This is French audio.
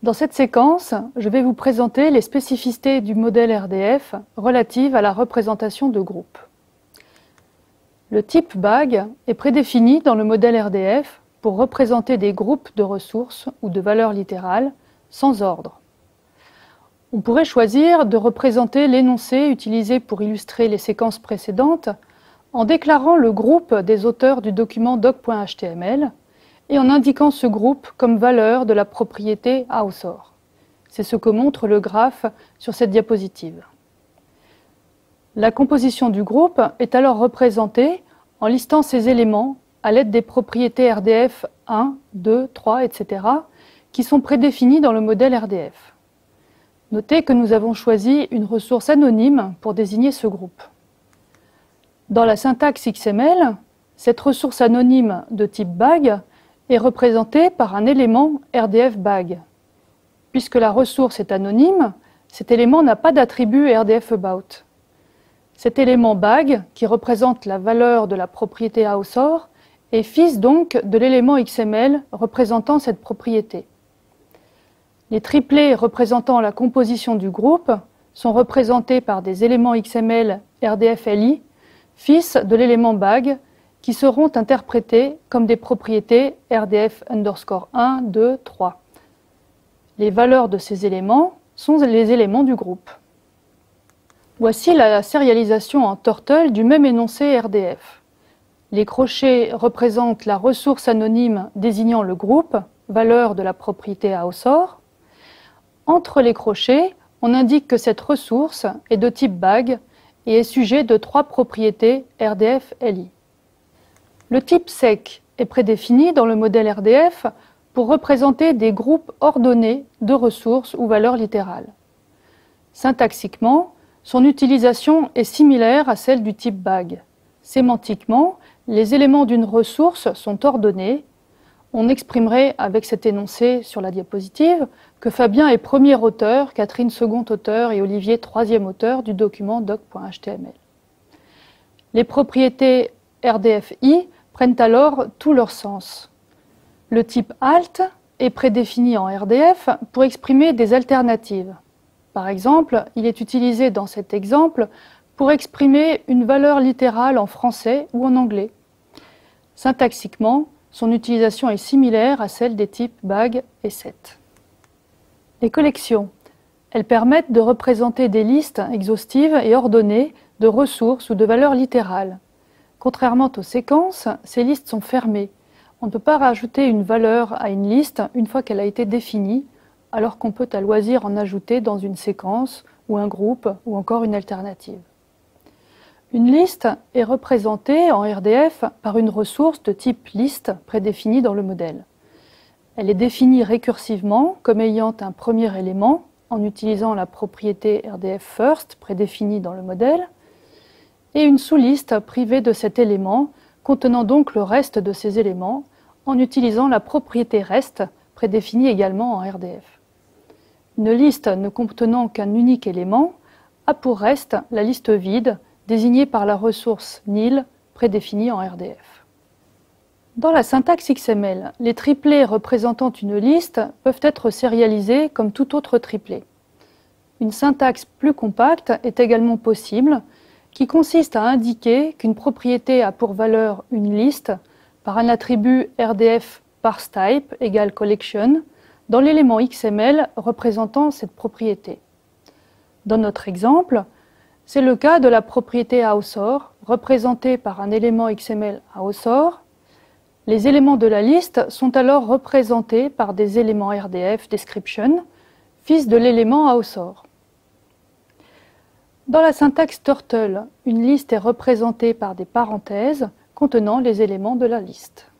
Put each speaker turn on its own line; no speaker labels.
Dans cette séquence, je vais vous présenter les spécificités du modèle RDF relatives à la représentation de groupes. Le type BAG est prédéfini dans le modèle RDF pour représenter des groupes de ressources ou de valeurs littérales sans ordre. On pourrait choisir de représenter l'énoncé utilisé pour illustrer les séquences précédentes en déclarant le groupe des auteurs du document doc.html et en indiquant ce groupe comme valeur de la propriété Author. C'est ce que montre le graphe sur cette diapositive. La composition du groupe est alors représentée en listant ses éléments à l'aide des propriétés RDF 1, 2, 3, etc. qui sont prédéfinies dans le modèle RDF. Notez que nous avons choisi une ressource anonyme pour désigner ce groupe. Dans la syntaxe XML, cette ressource anonyme de type BAG est représentée par un élément RDF BAG. Puisque la ressource est anonyme, cet élément n'a pas d'attribut RDF About. Cet élément BAG, qui représente la valeur de la propriété Author, est fils donc de l'élément XML représentant cette propriété. Les triplets représentant la composition du groupe sont représentés par des éléments XML RDF-LI, fils de l'élément BAG, qui seront interprétés comme des propriétés RDF_1, 2, 3. Les valeurs de ces éléments sont les éléments du groupe. Voici la sérialisation en Turtle du même énoncé RDF. Les crochets représentent la ressource anonyme désignant le groupe, valeur de la propriété Author. Entre les crochets, on indique que cette ressource est de type BAG et est sujet de 3 propriétés RDF-LI. Le type sec est prédéfini dans le modèle RDF pour représenter des groupes ordonnés de ressources ou valeurs littérales. Syntaxiquement, son utilisation est similaire à celle du type BAG. Sémantiquement, les éléments d'une ressource sont ordonnés. On exprimerait avec cet énoncé sur la diapositive que Fabien est premier auteur, Catherine second auteur et Olivier troisième auteur du document doc.html. Les propriétés RDF-I prennent alors tout leur sens. Le type alt est prédéfini en RDF pour exprimer des alternatives. Par exemple, il est utilisé dans cet exemple pour exprimer une valeur littérale en français ou en anglais. Syntaxiquement, son utilisation est similaire à celle des types BAG et set. Les collections. Elles permettent de représenter des listes exhaustives et ordonnées de ressources ou de valeurs littérales. Contrairement aux séquences, ces listes sont fermées. On ne peut pas rajouter une valeur à une liste une fois qu'elle a été définie, alors qu'on peut à loisir en ajouter dans une séquence ou un groupe ou encore une alternative. Une liste est représentée en RDF par une ressource de type liste prédéfinie dans le modèle. Elle est définie récursivement comme ayant un premier élément en utilisant la propriété RDF_First prédéfinie dans le modèle et une sous-liste privée de cet élément contenant donc le reste de ces éléments en utilisant la propriété rest prédéfinie également en RDF. Une liste ne contenant qu'un unique élément a pour reste la liste vide désignée par la ressource nil prédéfinie en RDF. Dans la syntaxe XML, les triplets représentant une liste peuvent être sérialisés comme tout autre triplet. Une syntaxe plus compacte est également possible, qui consiste à indiquer qu'une propriété a pour valeur une liste par un attribut RDF parseType égale collection dans l'élément XML représentant cette propriété. Dans notre exemple, c'est le cas de la propriété Author représentée par un élément XML Author. Les éléments de la liste sont alors représentés par des éléments RDF description, fils de l'élément Author. Dans la syntaxe Turtle, une liste est représentée par des parenthèses contenant les éléments de la liste.